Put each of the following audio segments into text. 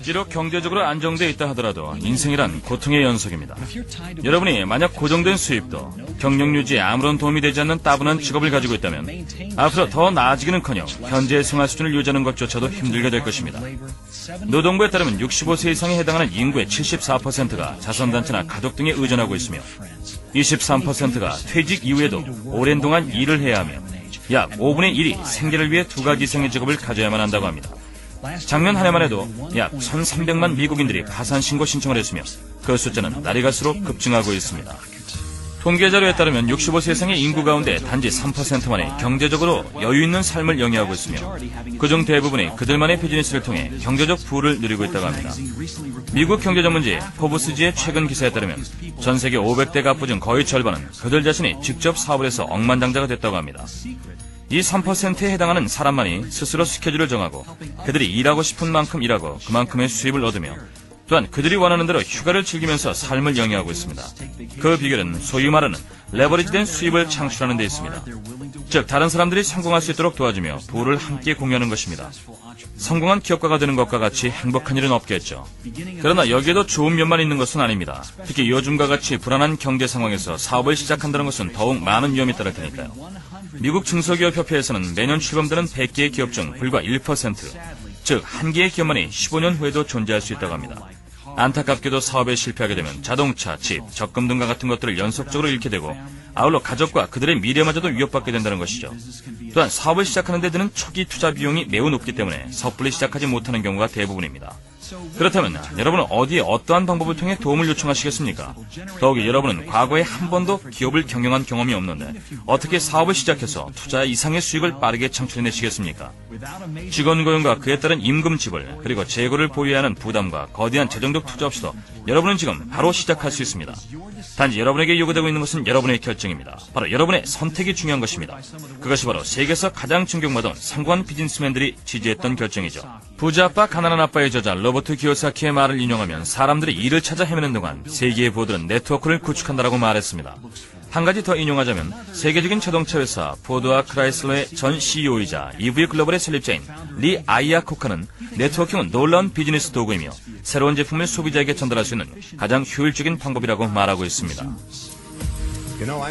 비록 경제적으로 안정돼 있다 하더라도 인생이란 고통의 연속입니다. 여러분이 만약 고정된 수입도 경력 유지에 아무런 도움이 되지 않는 따분한 직업을 가지고 있다면 앞으로 더 나아지기는커녕 현재의 생활 수준을 유지하는 것조차도 힘들게 될 것입니다. 노동부에 따르면 65세 이상에 해당하는 인구의 74%가 자선단체나 가족 등에 의존하고 있으며 23%가 퇴직 이후에도 오랜 동안 일을 해야 하며 약 5분의 1이 생계를 위해 2가지 이상의 직업을 가져야만 한다고 합니다. 작년 한 해만 해도 약 1,300만 미국인들이 파산 신고 신청을 했으며 그 숫자는 날이 갈수록 급증하고 있습니다. 통계 자료에 따르면 65세 이상의 인구 가운데 단지 3%만이 경제적으로 여유 있는 삶을 영위하고 있으며 그중 대부분이 그들만의 비즈니스를 통해 경제적 부를 누리고 있다고 합니다. 미국 경제전문지 포브스지의 최근 기사에 따르면 전 세계 500대 가부 중 거의 절반은 그들 자신이 직접 사업을 해서 억만장자가 됐다고 합니다. 이 3%에 해당하는 사람만이 스스로 스케줄을 정하고 그들이 일하고 싶은 만큼 일하고 그만큼의 수입을 얻으며 또한 그들이 원하는 대로 휴가를 즐기면서 삶을 영위하고 있습니다. 그 비결은 소위 말하는 레버리지된 수입을 창출하는 데 있습니다. 즉 다른 사람들이 성공할 수 있도록 도와주며 부를 함께 공유하는 것입니다. 성공한 기업가가 되는 것과 같이 행복한 일은 없겠죠. 그러나 여기에도 좋은 면만 있는 것은 아닙니다. 특히 요즘과 같이 불안한 경제 상황에서 사업을 시작한다는 것은 더욱 많은 위험이 따를 테니까요. 미국 중소기업협회에서는 매년 출범되는 100개의 기업 중 불과 1%, 즉 한 개의 기업만이 15년 후에도 존재할 수 있다고 합니다. 안타깝게도 사업에 실패하게 되면 자동차, 집, 적금 등과 같은 것들을 연속적으로 잃게 되고 아울러 가족과 그들의 미래마저도 위협받게 된다는 것이죠. 또한 사업을 시작하는 데 드는 초기 투자 비용이 매우 높기 때문에 섣불리 시작하지 못하는 경우가 대부분입니다. 그렇다면 여러분은 어디에 어떠한 방법을 통해 도움을 요청하시겠습니까? 더욱이 여러분은 과거에 한 번도 기업을 경영한 경험이 없는데 어떻게 사업을 시작해서 투자 이상의 수익을 빠르게 창출해내시겠습니까? 직원 고용과 그에 따른 임금 지불 그리고 재고를 보유해야 하는 부담과 거대한 재정적 투자 없이도 여러분은 지금 바로 시작할 수 있습니다. 단지 여러분에게 요구되고 있는 것은 여러분의 결정입니다. 바로 여러분의 선택이 중요한 것입니다. 그것이 바로 세계에서 가장 존경받은 성공한 비즈니스맨들이 지지했던 결정이죠. 부자 아빠 가난한 아빠의 저자 로버트 기요사키의 말을 인용하면 사람들이 일을 찾아 헤매는 동안 세계의 부호들은 네트워크를 구축한다라고 말했습니다. 한 가지 더 인용하자면 세계적인 자동차 회사 포드와 크라이슬러의 전 CEO이자 EV 글로벌의 설립자인 리 아이아코카는 네트워킹은 놀라운 비즈니스 도구이며 새로운 제품을 소비자에게 전달할 수 있는 가장 효율적인 방법이라고 말하고 있습니다.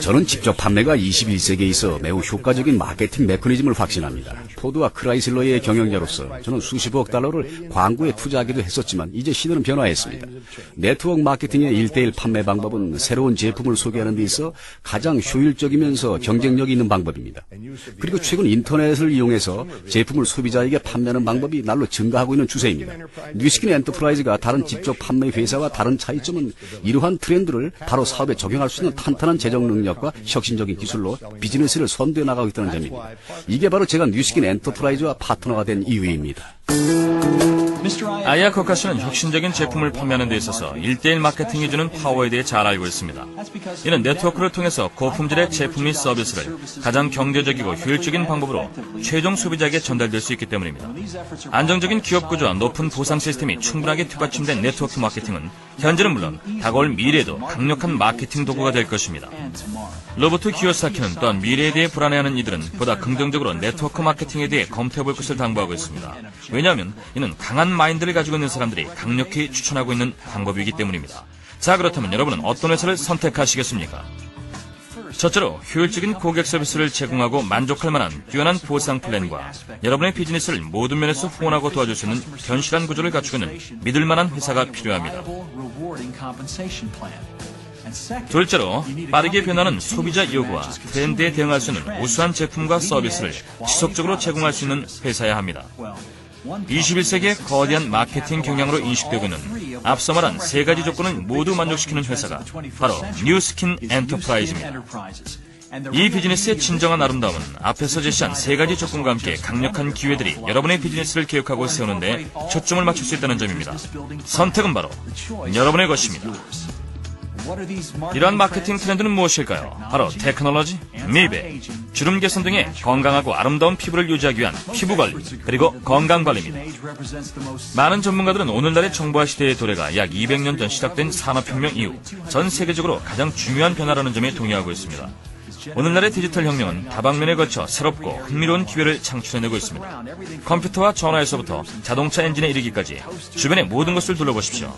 저는 직접 판매가 21세기에 있어 매우 효과적인 마케팅 메커니즘을 확신합니다. 포드와 크라이슬러의 경영자로서 저는 수십억 달러를 광고에 투자하기도 했었지만 이제 시대는 변화했습니다. 네트워크 마케팅의 1:1 판매 방법은 새로운 제품을 소개하는 데 있어 가장 효율적이면서 경쟁력이 있는 방법입니다. 그리고 최근 인터넷을 이용해서 제품을 소비자에게 판매하는 방법이 날로 증가하고 있는 추세입니다. 뉴스킨 엔터프라이즈가 다른 직접 판매 회사와 다른 차이점은 이러한 트렌드를 바로 사업에 적용할 수 있는 탄탄한 재정 능력과 혁신적인 기술로 비즈니스를 선도해 나가고 있다는 점입니다. 이게 바로 제가 뉴스킨 엔터프라이즈와 파트너가 된 이유입니다. 아이아코카 씨는 혁신적인 제품을 판매하는 데 있어서 1:1 마케팅이 주는 파워에 대해 잘 알고 있습니다. 이는 네트워크를 통해서 고품질의 제품 및 서비스를 가장 경제적이고 효율적인 방법으로 최종 소비자에게 전달될 수 있기 때문입니다. 안정적인 기업 구조와 높은 보상 시스템이 충분하게 뒷받침된 네트워크 마케팅은 현재는 물론 다가올 미래에도 강력한 마케팅 도구가 될 것입니다. 로버트 기요사키는 또한 미래에 대해 불안해하는 이들은 보다 긍정적으로 네트워크 마케팅에 대해 검토해볼 것을 당부하고 있습니다. 왜냐하면 이는 강한 마인드를 가지고 있는 사람들이 강력히 추천하고 있는 방법이기 때문입니다. 자, 그렇다면 여러분은 어떤 회사를 선택하시겠습니까? 첫째로 효율적인 고객 서비스를 제공하고 만족할 만한 뛰어난 보상 플랜과 여러분의 비즈니스를 모든 면에서 후원하고 도와줄 수 있는 견실한 구조를 갖추고 있는 믿을 만한 회사가 필요합니다. 둘째로 빠르게 변하는 소비자 요구와 트렌드에 대응할 수 있는 우수한 제품과 서비스를 지속적으로 제공할 수 있는 회사여야 합니다. 21세기의 거대한 마케팅 경향으로 인식되고 있는 앞서 말한 세 가지 조건을 모두 만족시키는 회사가 바로 뉴스킨 엔터프라이즈입니다. 이 비즈니스의 진정한 아름다움은 앞에서 제시한 세 가지 조건과 함께 강력한 기회들이 여러분의 비즈니스를 계획하고 세우는데 초점을 맞출 수 있다는 점입니다. 선택은 바로 여러분의 것입니다. 이러한 마케팅 트렌드는 무엇일까요? 바로 테크놀로지, 미백, 주름 개선 등의 건강하고 아름다운 피부를 유지하기 위한 피부관리, 그리고 건강관리입니다. 많은 전문가들은 오늘날의 정보화 시대의 도래가 약 200년 전 시작된 산업혁명 이후 전 세계적으로 가장 중요한 변화라는 점에 동의하고 있습니다. 오늘날의 디지털 혁명은 다방면에 걸쳐 새롭고 흥미로운 기회를 창출해내고 있습니다. 컴퓨터와 전화에서부터 자동차 엔진에 이르기까지 주변의 모든 것을 둘러보십시오.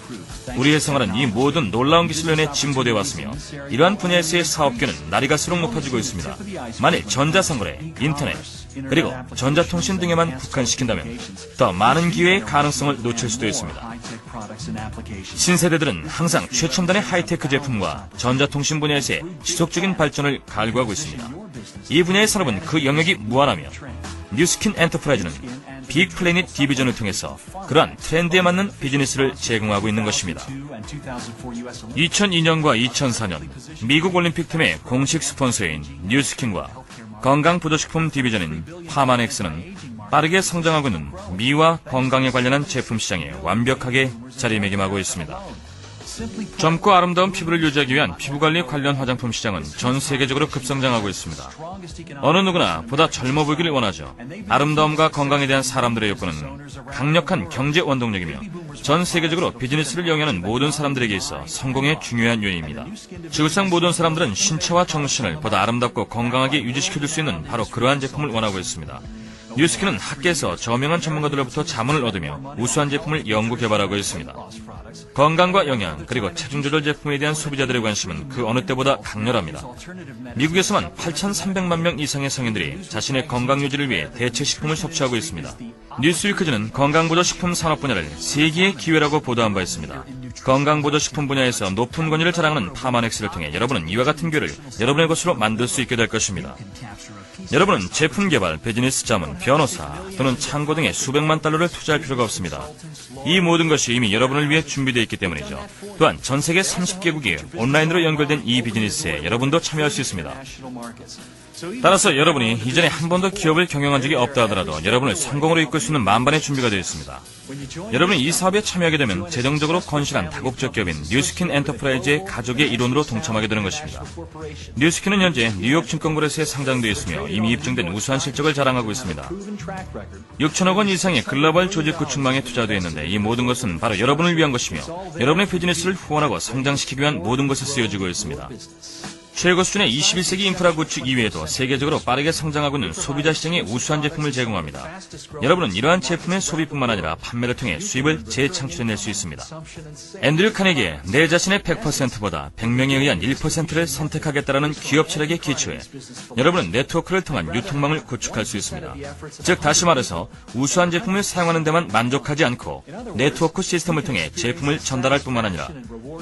우리의 생활은 이 모든 놀라운 기술로 인해 진보되어 왔으며 이러한 분야에서의 사업계는 날이 갈수록 높아지고 있습니다. 만일 전자상거래, 인터넷, 그리고 전자통신 등에만 국한시킨다면 더 많은 기회의 가능성을 놓칠 수도 있습니다. 신세대들은 항상 최첨단의 하이테크 제품과 전자통신 분야에서의 지속적인 발전을 갈구하고 있습니다. 이 분야의 산업은 그 영역이 무한하며 뉴스킨 엔터프라이즈는 빅플래닛 디비전을 통해서 그러한 트렌드에 맞는 비즈니스를 제공하고 있는 것입니다. 2002년과 2004년 미국 올림픽팀의 공식 스폰서인 뉴스킨과 건강보조식품 디비전인 파마넥스는 빠르게 성장하고 있는 미와 건강에 관련한 제품 시장에 완벽하게 자리매김하고 있습니다. 젊고 아름다운 피부를 유지하기 위한 피부관리 관련 화장품 시장은 전 세계적으로 급성장하고 있습니다. 어느 누구나 보다 젊어 보이기를 원하죠. 아름다움과 건강에 대한 사람들의 욕구는 강력한 경제 원동력이며 전 세계적으로 비즈니스를 영위하는 모든 사람들에게 있어 성공의 중요한 요인입니다. 지구상 모든 사람들은 신체와 정신을 보다 아름답고 건강하게 유지시켜줄 수 있는 바로 그러한 제품을 원하고 있습니다. 뉴스킨은 학계에서 저명한 전문가들로부터 자문을 얻으며 우수한 제품을 연구 개발하고 있습니다. 건강과 영양 그리고 체중 조절 제품에 대한 소비자들의 관심은 그 어느 때보다 강렬합니다. 미국에서만 8,300만 명 이상의 성인들이 자신의 건강 유지를 위해 대체 식품을 섭취하고 있습니다. 뉴스위크즈는 건강보조식품 산업 분야를 세계의 기회라고 보도한 바 있습니다. 건강보조식품 분야에서 높은 권위를 자랑하는 파마넥스를 통해 여러분은 이와 같은 기회를 여러분의 것으로 만들 수 있게 될 것입니다. 여러분은 제품 개발, 비즈니스 자문, 변호사 또는 창고 등에 수백만 달러를 투자할 필요가 없습니다. 이 모든 것이 이미 여러분을 위해 준비되어 있기 때문이죠. 또한 전 세계 30개국이 온라인으로 연결된 이 비즈니스에 여러분도 참여할 수 있습니다. 따라서 여러분이 이전에 한 번도 기업을 경영한 적이 없다 하더라도 여러분을 성공으로 이끌 수 있는 만반의 준비가 되어 있습니다. 여러분이 이 사업에 참여하게 되면 재정적으로 건실한 다국적 기업인 뉴스킨 엔터프라이즈의 가족의 일원으로 동참하게 되는 것입니다. 뉴스킨은 현재 뉴욕 증권거래소에 상장되어 있으며 이미 입증된 우수한 실적을 자랑하고 있습니다. 6천억 원 이상의 글로벌 조직 구축망에 투자되어 있는데 이 모든 것은 바로 여러분을 위한 것이며 여러분의 비즈니스를 후원하고 성장시키기 위한 모든 것에 쓰여지고 있습니다. 최고 수준의 21세기 인프라 구축 이외에도 세계적으로 빠르게 성장하고 있는 소비자 시장에 우수한 제품을 제공합니다. 여러분은 이러한 제품의 소비뿐만 아니라 판매를 통해 수입을 재창출해낼 수 있습니다. 앤드류 카네기의 내 자신의 100%보다 100명에 의한 1%를 선택하겠다라는 기업 철학에 기초해 여러분은 네트워크를 통한 유통망을 구축할 수 있습니다. 즉 다시 말해서 우수한 제품을 사용하는 데만 만족하지 않고 네트워크 시스템을 통해 제품을 전달할 뿐만 아니라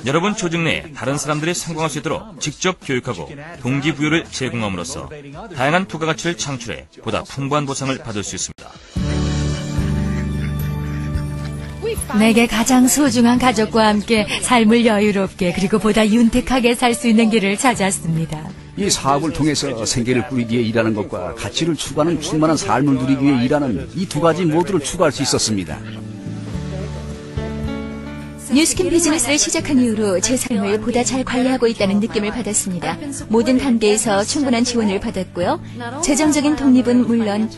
여러분 조직 내에 다른 사람들이 성공할 수 있도록 직접 교육하고 동기부여를 제공함으로써 다양한 부가가치를 창출해 보다 풍부한 보상을 받을 수 있습니다. 내게 가장 소중한 가족과 함께 삶을 여유롭게 그리고 보다 윤택하게 살 수 있는 길을 찾았습니다. 이 사업을 통해서 생계를 꾸리기 위해 일하는 것과 가치를 추구하는 충만한 삶을 누리기 위해 일하는 이 두 가지 모두를 추구할 수 있었습니다. 뉴스킨 비즈니스를 시작한 이후로 제 삶을 보다 잘 관리하고 있다는 느낌을 받았습니다. 모든 단계에서 충분한 지원을 받았고요. 재정적인 독립은 물론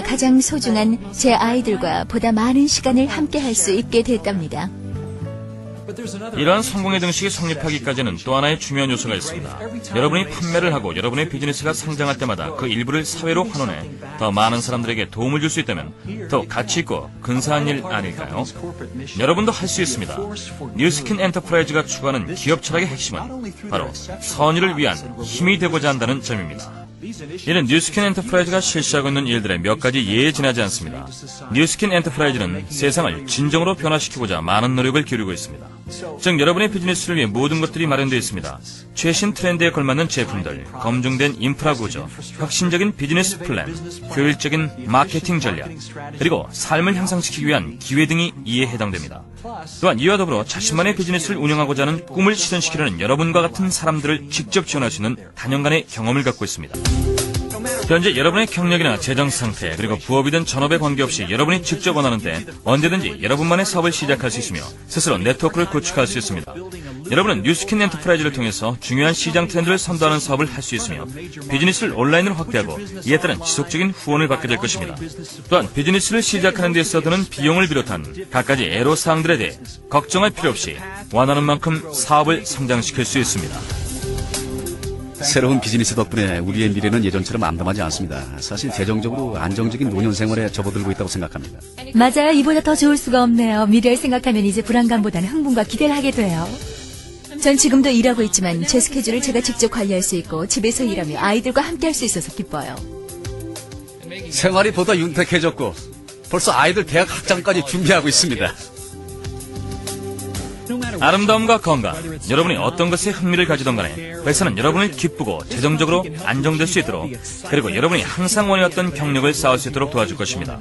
가장 소중한 제 아이들과 보다 많은 시간을 함께 할 수 있게 됐답니다. 이러한 성공의 등식이 성립하기까지는 또 하나의 중요한 요소가 있습니다. 여러분이 판매를 하고 여러분의 비즈니스가 성장할 때마다 그 일부를 사회로 환원해 더 많은 사람들에게 도움을 줄 수 있다면 더 가치 있고 근사한 일 아닐까요? 여러분도 할 수 있습니다. 뉴스킨 엔터프라이즈가 추구하는 기업 철학의 핵심은 바로 선의를 위한 힘이 되고자 한다는 점입니다. 이는 뉴스킨 엔터프라이즈가 실시하고 있는 일들의 몇 가지 예에 지나지 않습니다. 뉴스킨 엔터프라이즈는 세상을 진정으로 변화시키고자 많은 노력을 기울이고 있습니다. 즉 여러분의 비즈니스를 위해 모든 것들이 마련되어 있습니다. 최신 트렌드에 걸맞는 제품들, 검증된 인프라 구조, 혁신적인 비즈니스 플랜, 효율적인 마케팅 전략, 그리고 삶을 향상시키기 위한 기회 등이 이에 해당됩니다. 또한 이와 더불어 자신만의 비즈니스를 운영하고자 하는 꿈을 실현시키려는 여러분과 같은 사람들을 직접 지원할 수 있는 단연간의 경험을 갖고 있습니다. 현재 여러분의 경력이나 재정 상태 그리고 부업이든 전업에 관계없이 여러분이 직접 원하는 때 언제든지 여러분만의 사업을 시작할 수 있으며 스스로 네트워크를 구축할 수 있습니다. 여러분은 뉴스킨 엔터프라이즈를 통해서 중요한 시장 트렌드를 선도하는 사업을 할 수 있으며 비즈니스를 온라인으로 확대하고 이에 따른 지속적인 후원을 받게 될 것입니다. 또한 비즈니스를 시작하는 데 있어 드는 비용을 비롯한 갖가지 애로사항들에 대해 걱정할 필요 없이 원하는 만큼 사업을 성장시킬 수 있습니다. 새로운 비즈니스 덕분에 우리의 미래는 예전처럼 암담하지 않습니다. 사실 재정적으로 안정적인 노년 생활에 접어들고 있다고 생각합니다. 맞아요. 이보다 더 좋을 수가 없네요. 미래를 생각하면 이제 불안감보다는 흥분과 기대를 하게 돼요. 전 지금도 일하고 있지만 제 스케줄을 제가 직접 관리할 수 있고 집에서 일하며 아이들과 함께 할 수 있어서 기뻐요. 생활이 보다 윤택해졌고 벌써 아이들 대학 학장까지 준비하고 있습니다. 아름다움과 건강, 여러분이 어떤 것에 흥미를 가지던 간에 회사는 여러분을 기쁘고 재정적으로 안정될 수 있도록, 그리고 여러분이 항상 원해왔던 경력을 쌓을 수 있도록 도와줄 것입니다.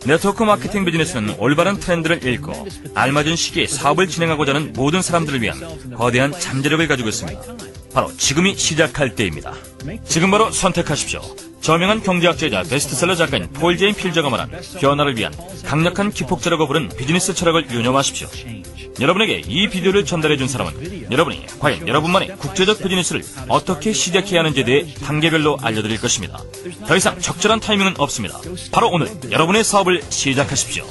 네트워크 마케팅 비즈니스는 올바른 트렌드를 읽고 알맞은 시기에 사업을 진행하고자 하는 모든 사람들을 위한 거대한 잠재력을 가지고 있습니다. 바로 지금이 시작할 때입니다. 지금 바로 선택하십시오. 저명한 경제학자이자 베스트셀러 작가인 폴 제인 필저가 말한 변화를 위한 강력한 기폭제라고 부른 비즈니스 철학을 유념하십시오. 여러분에게 이 비디오를 전달해준 사람은 여러분이 과연 여러분만의 국제적 비즈니스를 어떻게 시작해야 하는지에 대해 단계별로 알려드릴 것입니다. 더 이상 적절한 타이밍은 없습니다. 바로 오늘 여러분의 사업을 시작하십시오.